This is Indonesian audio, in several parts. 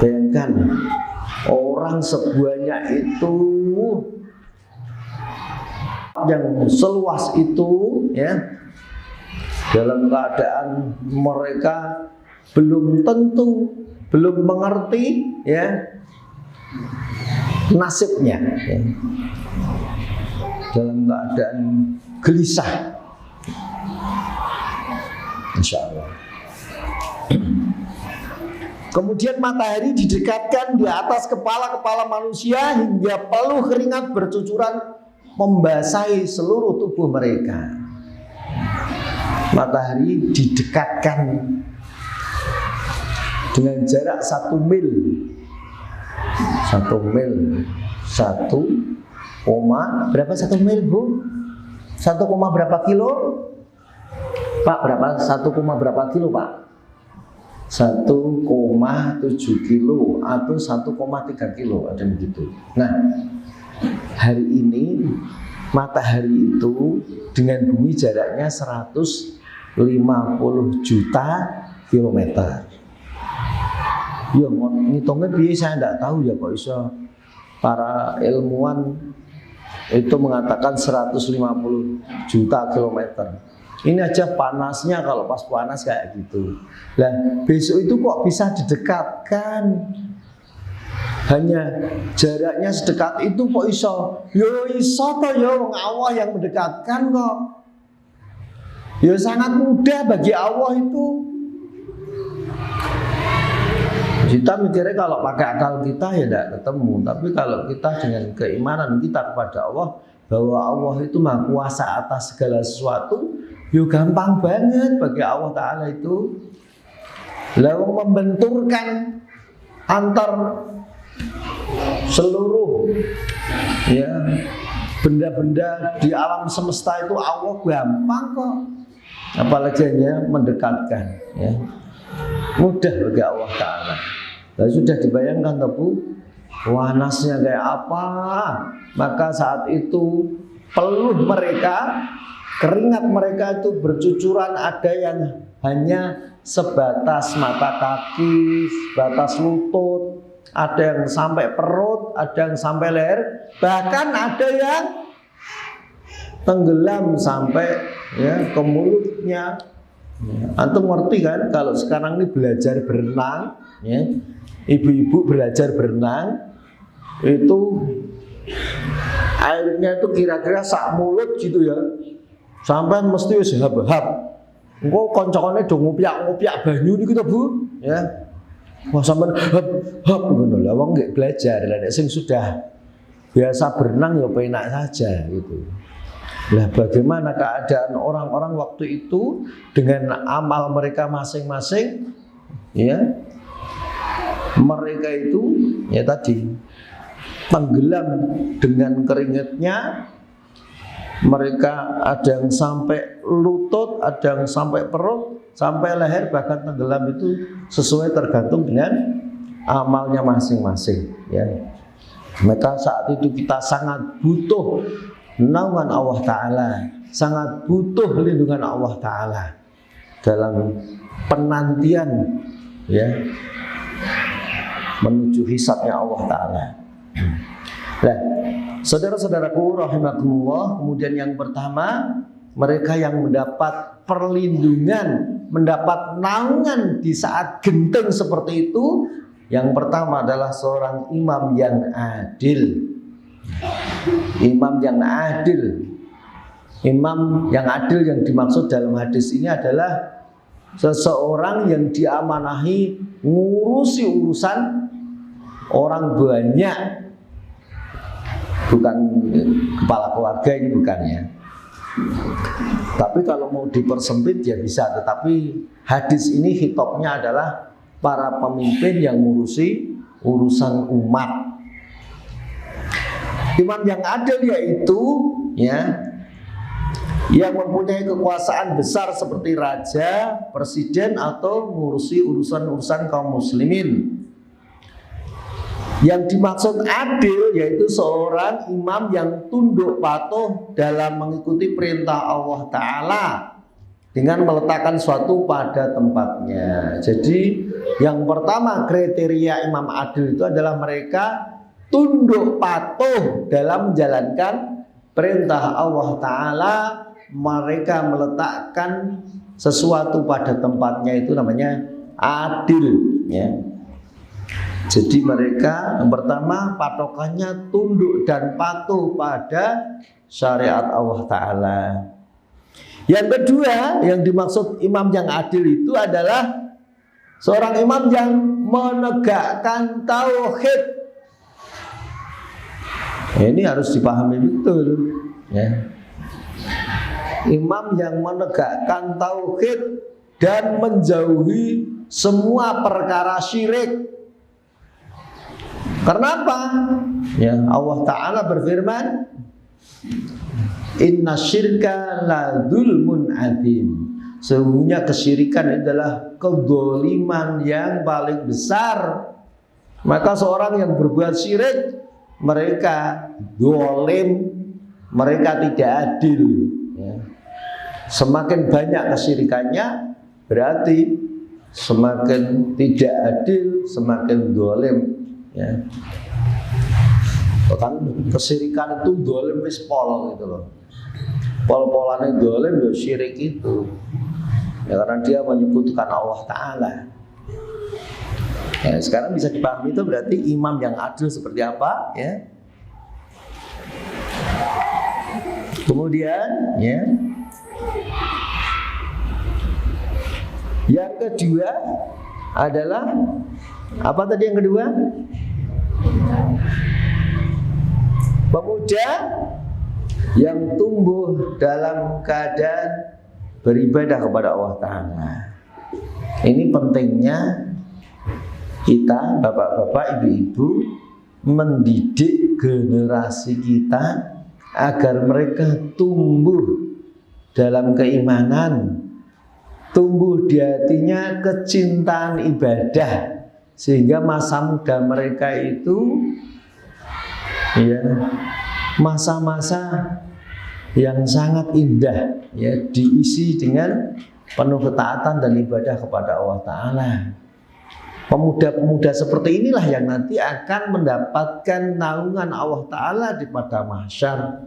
Bayangkan orang sebanyak itu, yang seluas itu, ya, dalam keadaan mereka belum tentu, belum mengerti, ya, nasibnya, ya, dalam keadaan gelisah, insya Allah. Kemudian matahari didekatkan di atas kepala-kepala manusia hingga peluh keringat bercucuran membasahi seluruh tubuh mereka. Matahari didekatkan dengan jarak 1 mil. 1 mil. 1, berapa 1 mil, Bu? 1, berapa kilo? Pak, berapa? 1, berapa kilo, Pak? 1,7 kilo atau 1,3 kilo, ada begitu. Nah, hari ini matahari itu dengan bumi jaraknya 150 juta kilometer. Ya, ngitungnya biasa saya tidak tahu ya, kok bisa para ilmuwan itu mengatakan 150 juta kilometer. Ini aja panasnya, kalau pas panas kayak gitu. Nah, besok itu kok bisa didekatkan? Hanya jaraknya sedekat itu kok iso? Yo iso toh yo, Allah yang mendekatkan kok. Yo sangat mudah bagi Allah itu. Kita mikirnya kalau pakai akal kita ya tidak ketemu. Tapi kalau kita dengan keimanan kita kepada Allah, bahwa Allah itu maha kuasa atas segala sesuatu, yo gampang banget bagi Allah Ta'ala itu. Lalu membenturkan antar seluruh, ya, benda-benda di alam semesta itu Allah gampang kok. Apalagi hanya mendekatkan, ya. Mudah bagi Allah Ta'ala. Nah, sudah dibayangkan Bu, panasnya kayak apa? Maka saat itu peluh mereka, keringat mereka itu bercucuran, ada yang hanya sebatas mata kaki, sebatas lutut, ada yang sampai perut, ada yang sampai leher, bahkan ada yang tenggelam sampai, ya, ke mulutnya. Antum ngerti kan kalau sekarang ini belajar berenang, ya, ibu-ibu belajar berenang itu airnya itu kira-kira sak mulut gitu ya, sampai mesti wis hab-hab. Engko koncone do ngupiak-ngupiak banyu niku to Bu, ya. Wah sampean hab ngono lho, wong nggih belajar. Lah nek sing sudah biasa berenang ya penak saja gitu. Nah, bagaimana keadaan orang-orang waktu itu dengan amal mereka masing-masing, ya? Mereka itu, ya tadi, tenggelam dengan keringatnya. Mereka ada yang sampai lutut, ada yang sampai perut, sampai leher, bahkan tenggelam itu sesuai tergantung dengan amalnya masing-masing, ya. Maka saat itu kita sangat butuh naungan Allah Ta'ala, sangat butuh lindungan Allah Ta'ala dalam penantian, ya, menuju hisabnya Allah Ta'ala. Nah, saudara-saudaraku rahimakumullah, kemudian yang pertama, mereka yang mendapat perlindungan, mendapat naungan di saat genting seperti itu, yang pertama adalah seorang imam yang adil. Imam yang adil. Imam yang adil yang dimaksud dalam hadis ini adalah seseorang yang diamanahi ngurusi urusan orang banyak, bukan kepala keluarga, ini bukan, ya. Tapi kalau mau dipersempit ya bisa, tetapi hadis ini hitopnya adalah para pemimpin yang ngurusi urusan umat. Imam yang adil yaitu, ya, yang mempunyai kekuasaan besar seperti raja, presiden, atau ngurusi urusan-urusan kaum muslimin. Yang dimaksud adil yaitu seorang imam yang tunduk patuh dalam mengikuti perintah Allah Ta'ala dengan meletakkan suatu pada tempatnya. Jadi yang pertama kriteria imam adil itu adalah mereka tunduk patuh dalam menjalankan perintah Allah Ta'ala. Mereka meletakkan sesuatu pada tempatnya, itu namanya adil, ya. Jadi mereka yang pertama patokannya tunduk dan patuh pada syariat Allah Ta'ala. Yang kedua yang dimaksud imam yang adil itu adalah seorang imam yang menegakkan tauhid. Ini harus dipahami betul, ya. Imam yang menegakkan tauhid dan menjauhi semua perkara syirik. Kenapa? Ya, Allah Ta'ala berfirman, inna syirka la dzulmun adzim. Sesungguhnya kesyirikan adalah kezaliman yang paling besar. Maka seorang yang berbuat syirik, mereka zalim, mereka tidak adil, ya. Semakin banyak kesyirikannya, berarti semakin tidak adil, semakin zalim, ya. Kan kesyirikan itu zalim wis pol gitu loh. Pol-polane zalim ya syirik itu. Ya karena dia menyekutukan Allah Ta'ala. Ya, sekarang bisa dipahami itu berarti imam yang adil seperti apa, ya. Kemudian, ya, yang kedua adalah apa tadi yang kedua? Pemuda yang tumbuh dalam keadaan beribadah kepada Allah Ta'ala. Ini pentingnya kita, bapak-bapak, ibu-ibu, mendidik generasi kita agar mereka tumbuh dalam keimanan, tumbuh di hatinya kecintaan ibadah, sehingga masa muda mereka itu, ya, masa-masa yang sangat indah, ya, diisi dengan penuh ketaatan dan ibadah kepada Allah Ta'ala. Pemuda-pemuda seperti inilah yang nanti akan mendapatkan naungan Allah Ta'ala di padang mahsyar,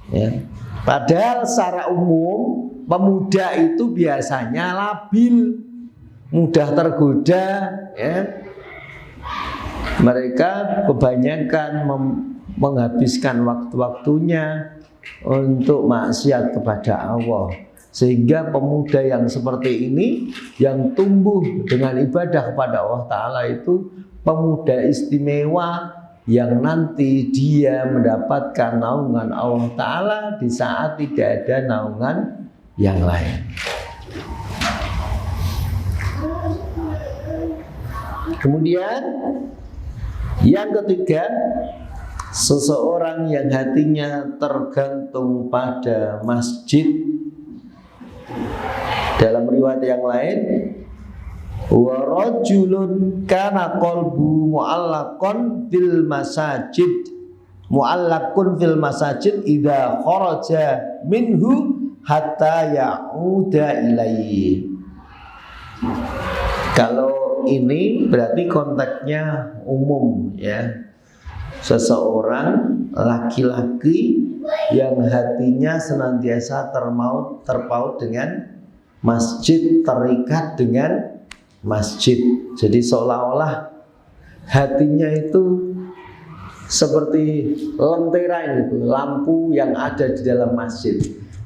ya. Padahal secara umum pemuda itu biasanya labil, mudah tergoda, ya. Mereka kebanyakan menghabiskan waktu-waktunya untuk maksiat kepada Allah. Sehingga pemuda yang seperti ini, yang tumbuh dengan ibadah kepada Allah Ta'ala itu pemuda istimewa yang nanti dia mendapatkan naungan Allah Ta'ala di saat tidak ada naungan yang lain. Kemudian yang ketiga, seseorang yang hatinya tergantung pada masjid. Dalam riwayat yang lain, wa rajulun kana qalbu mu'allaqun fil masajid, mu'allaqun fil masajid idza kharaja minhu hatta ya'uda ilaihi. Kalau ini berarti konteksnya umum, ya. Seseorang laki-laki yang hatinya senantiasa terpaut dengan masjid, terikat dengan masjid. Jadi seolah-olah hatinya itu seperti lentera itu, lampu yang ada di dalam masjid.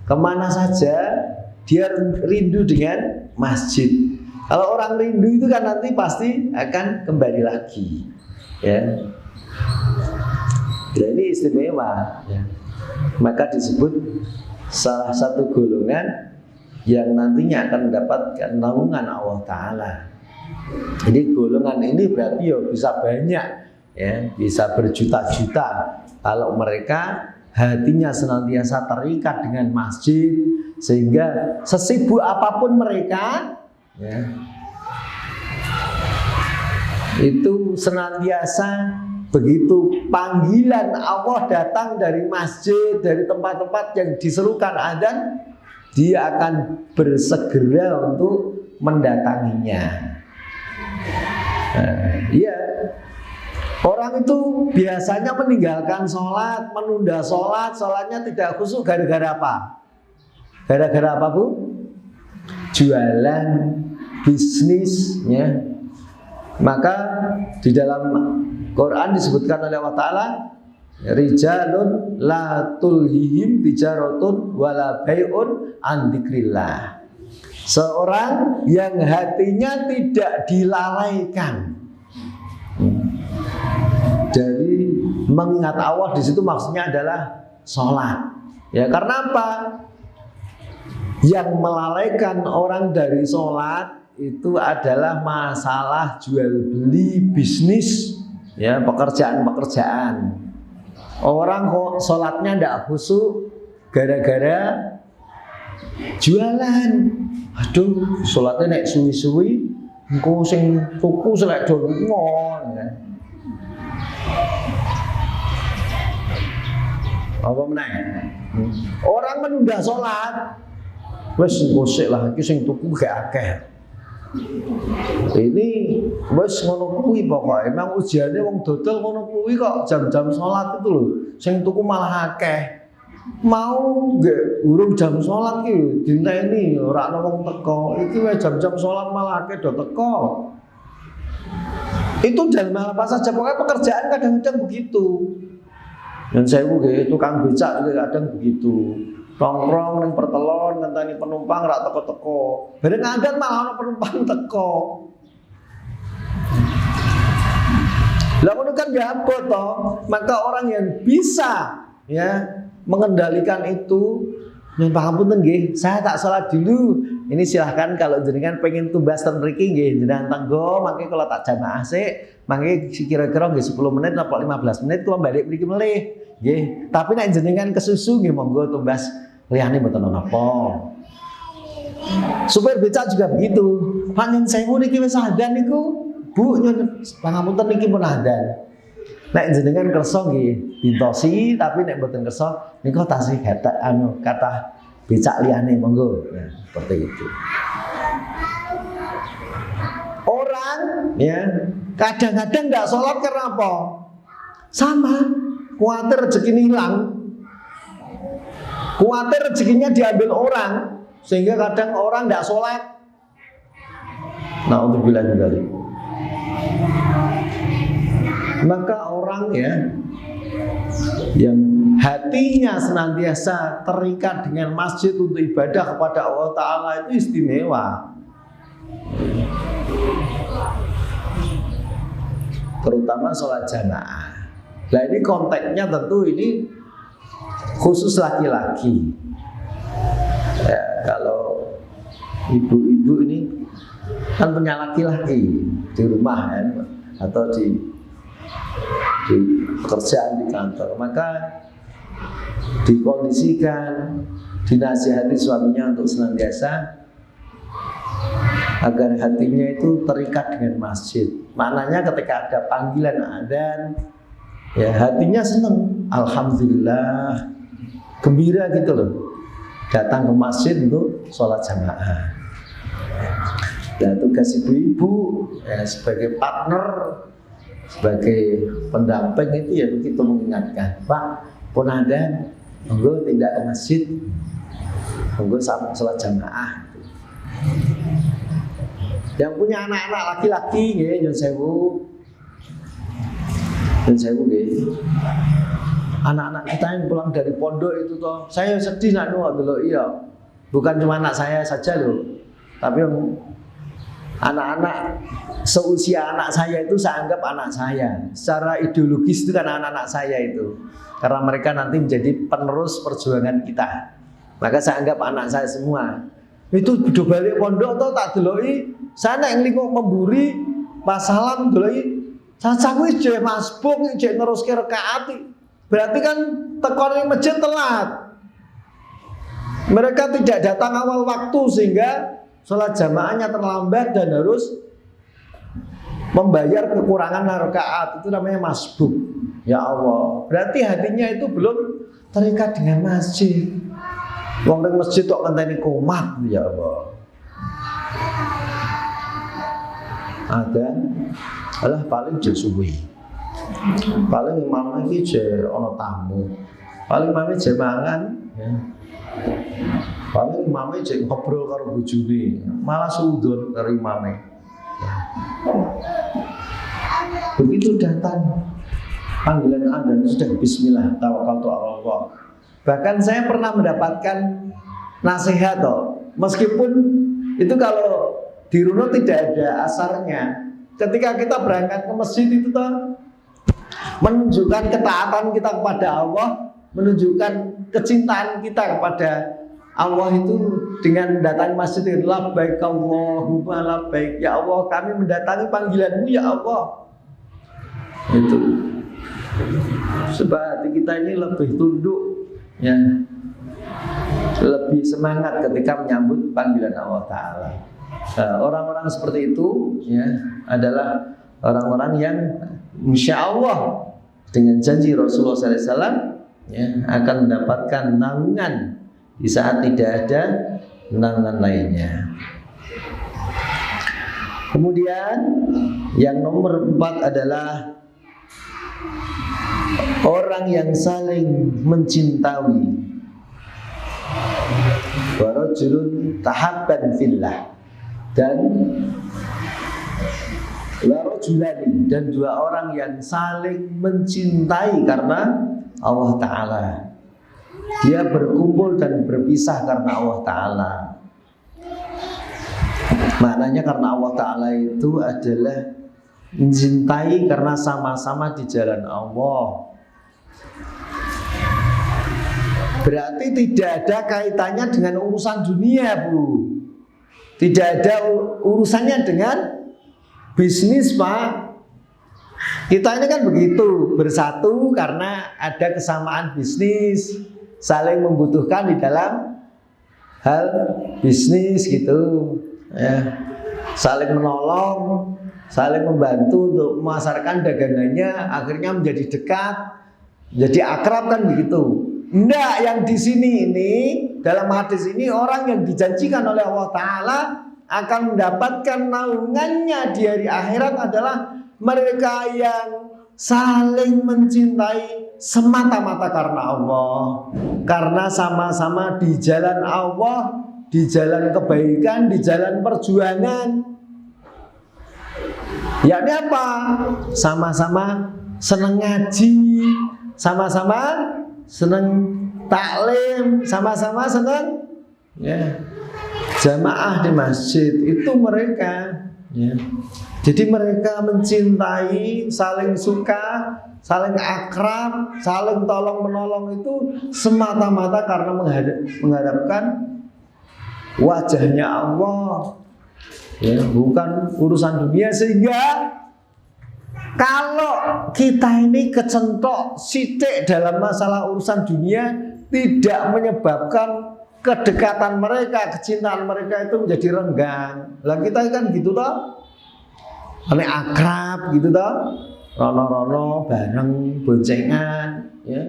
Kemana saja dia rindu dengan masjid. Kalau orang rindu itu kan nanti pasti akan kembali lagi, ya. Dan ini istimewa, ya. Maka disebut salah satu golongan yang nantinya akan mendapatkan naungan Allah Ta'ala. Jadi golongan ini berarti ya bisa banyak, ya, bisa berjuta-juta kalau mereka hatinya senantiasa terikat dengan masjid, sehingga sesibuk apapun mereka, ya, itu senantiasa begitu panggilan Allah datang dari masjid, dari tempat-tempat yang diserukan adzan, dia akan bersegera untuk mendatanginya. Iya, orang itu biasanya meninggalkan sholat, menunda sholat, sholatnya tidak khusyuk gara-gara apa? Gara-gara apa, Bu? Jualan, bisnis, ya. Maka di dalam Quran disebutkan oleh Allah Ta'ala, rijalun la tulhihim tijaratun wala bai'un an dzikrillah. Seorang yang hatinya tidak dilalaikan dari mengingat Allah, di situ maksudnya adalah sholat. Ya, karena apa? Yang melalaikan orang dari sholat itu adalah masalah jual beli, bisnis, ya, pekerjaan-pekerjaan. Orang kok sholatnya tidak khusyuk gara-gara jualan. Aduh, sholatnya naik suwi-suwi, engko sing tuku selek do lunga. Apa meneh? Orang menunda sholat, wes ngosek lah, iki sing tuku gak akeh. Ini wes ngono kuwi pokoke. Emang ujiane wong dodol ngono kuwi kok jam-jam sholat itu lho. Sing tuku malah akeh. Mau nggih urung jam sholat ki dinteni ora ana wong teko. Iki wis jam-jam sholat malah akeh do teko. Itu dalam apa saja, pokoknya pekerjaan kadang-kadang begitu. Dan saya nggih tukang becak juga kadang begitu. Nongkrong ning pertelon ngenteni penumpang rak teko-teko. Bareng adzan malah ana penumpang teko. Lah ngono kan gabut toh. Maka orang yang bisa ya mengendalikan itu, nyuwun pangapunten nggih, saya tak sholat dulu. Ini silahkan kalau jenengan pengen tumbas ten mriki nggih jenengan tanggo, mangke kalau tak jamaah sik, mangke kira-kira nggih 10 menit atau 15 menit kula balik mriki melih. Nggih, tapi nek jenengan kesusu nggih monggo tumbas liyane mboten napa. Supir becak juga begitu. Pak nyun sewu niki wis adzan niku. Bu nyun pangapunten niki pun adzan. Nek jenengan kersa nggih dintosi, tapi nek mboten kersa niku tasih kata kata becak liyane monggo. Nah, seperti itu. Orang ya kadang-kadang enggak sholat karena apa? Sama, khawatir rezekinya hilang. Khawatir rezekinya diambil orang, sehingga kadang orang enggak sholat. Nah, untuk bilang dari maka orang ya yang hatinya senantiasa terikat dengan masjid untuk ibadah kepada Allah Ta'ala itu istimewa, terutama sholat jamaah. Nah ini konteksnya tentu ini khusus laki-laki ya, kalau ibu-ibu ini kan punya laki-laki di rumah kan, atau di pekerjaan di kantor, maka dikondisikan, dinasihati suaminya untuk senantiasa agar hatinya itu terikat dengan masjid. Maknanya ketika ada panggilan adzan, ya hatinya seneng, alhamdulillah, gembira gitu loh, datang ke masjid untuk sholat jamaah. Dan tugas ibu-ibu ya, sebagai partner, sebagai pendamping itu ya begitu mengingatkan, Pak, pun ada, monggo tidak ke masjid, monggo sama sholat jamaah. Yang punya anak-anak laki-laki, ya, nyun sewu, anak-anak kita yang pulang dari pondok itu toh, saya sedih nak dulu, iya, bukan cuma anak saya saja loh, tapi anak-anak seusia anak saya itu saya anggap anak saya. Secara ideologis itu kan anak-anak saya itu, karena mereka nanti menjadi penerus perjuangan kita. Maka saya anggap anak saya semua. Itu udah balik pondok atau tak deloi, saya yang lingkup memburi pas salam deloi, saya wis jek masbuk jek neruske rakaat. Berarti kan tekon ning masjid telat. Mereka tidak datang awal waktu sehingga sholat jamaahnya terlambat dan harus membayar kekurangan rakaat, itu namanya masbuk. Ya Allah, berarti hatinya itu belum terikat dengan masjid. Wong ning masjid kok ngenteni komat, ya Allah. Ada alah paling jesuwi. Paling imam iki je ana tamu. Paling imam je mangan, ya. Paling imam je ngobrol karo bojone, malah suudon karo imame. Begitu datang panggilan adzan sudah bismillah tawakkaltu ala Allah. Bahkan saya pernah mendapatkan nasihat meskipun itu kalau di runut tidak ada asarnya. Ketika kita berangkat ke masjid itu menunjukkan ketaatan kita kepada Allah, menunjukkan kecintaan kita kepada Allah itu dengan mendatangi masjid itu labbaik Allahumma labbaik, ya Allah kami mendatangi panggilanmu ya Allah. Itu sebab hati kita ini lebih tunduk, ya, lebih semangat ketika menyambut panggilan Allah Ta'ala. Orang-orang seperti itu, ya, adalah orang-orang yang insya Allah dengan janji Rasulullah SAW, ya, akan mendapatkan naungan di saat tidak ada naungan lainnya. Kemudian yang nomor 4 adalah orang yang saling mencintai. Wa rajulun tahabban fillah, dan wa rajulani, dan dua orang yang saling mencintai karena Allah Ta'ala. Dia berkumpul dan berpisah karena Allah Ta'ala. Maknanya karena Allah Ta'ala itu adalah mencintai karena sama-sama di jalan Allah. Berarti tidak ada kaitannya dengan urusan dunia, Bu. Tidak ada urusannya dengan bisnis, Pak. Kita ini kan begitu, bersatu karena ada kesamaan bisnis, saling membutuhkan di dalam hal bisnis gitu, ya. Saling menolong, saling membantu untuk memasarkan dagangannya, akhirnya menjadi dekat, jadi akrab kan begitu. Enggak, yang di sini ini dalam hadis ini orang yang dijanjikan oleh Allah Ta'ala akan mendapatkan naungannya di hari akhirat adalah mereka yang saling mencintai semata-mata karena Allah, karena sama-sama di jalan Allah, di jalan kebaikan, di jalan perjuangan. Yakni apa? Sama-sama senang ngaji, sama-sama senang taklim, sama-sama senang, ya, jamaah di masjid. Itu mereka, ya. Jadi mereka mencintai, saling suka, saling akrab, saling tolong menolong itu semata-mata karena mengharapkan wajahnya Allah, ya, bukan urusan dunia. Sehingga kalau kita ini kecentok sitik dalam masalah urusan dunia, tidak menyebabkan kedekatan mereka, kecintaan mereka itu menjadi renggang. Lah kita kan gitu toh, ane akrab gitu toh, rono-rono bareng boncengan, ya.